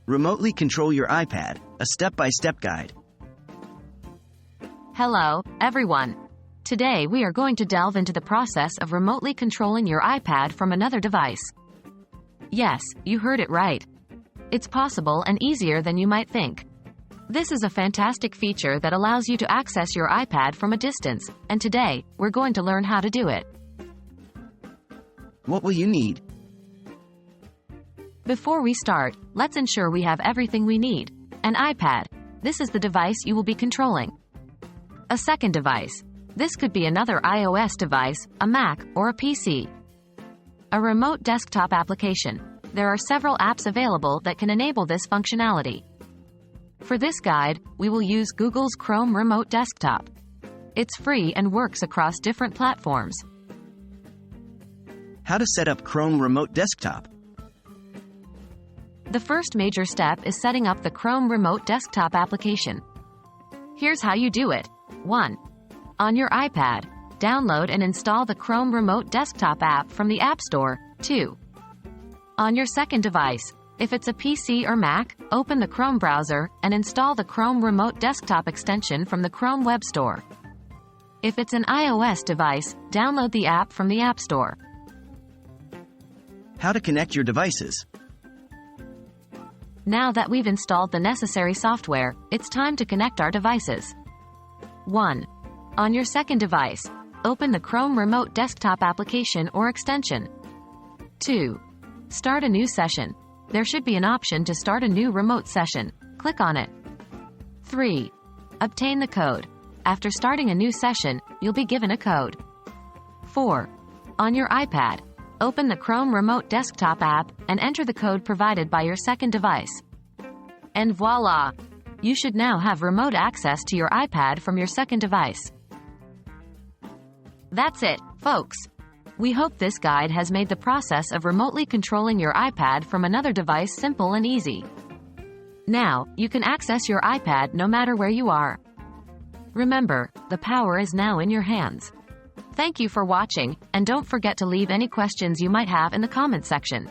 Remotely control your iPad, a step-by-step guide. Hello, everyone. Today we are going to delve into the process of remotely controlling your iPad from another device. Yes, you heard it right. It's possible and easier than you might think. This is a fantastic feature that allows you to access your iPad from a distance, and today, we're going to learn how to do it. What will you need? Before we start, let's ensure we have everything we need. An iPad. This is the device you will be controlling. A second device. This could be another iOS device, a Mac, or a PC. A remote desktop application. There are several apps available that can enable this functionality. For this guide, we will use Google's Chrome Remote Desktop. It's free and works across different platforms. How to set up Chrome Remote Desktop? The first major step is setting up the Chrome Remote Desktop application. Here's how you do it. 1. On your iPad, download and install the Chrome Remote Desktop app from the App Store. 2. On your second device, if it's a PC or Mac, open the Chrome browser and install the Chrome Remote Desktop extension from the Chrome Web Store. If it's an iOS device, download the app from the App Store. How to connect your devices? Now that we've installed the necessary software, it's time to connect our devices. 1. On your second device, open the Chrome Remote Desktop application or extension. 2. Start a new session. There should be an option to start a new remote session. Click on it. 3. Obtain the code. After starting a new session, you'll be given a code. 4. On your iPad, open the Chrome Remote Desktop app and enter the code provided by your second device. And voila! You should now have remote access to your iPad from your second device. That's it, folks. We hope this guide has made the process of remotely controlling your iPad from another device simple and easy. Now, you can access your iPad no matter where you are. Remember, the power is now in your hands. Thank you for watching, and don't forget to leave any questions you might have in the comment section.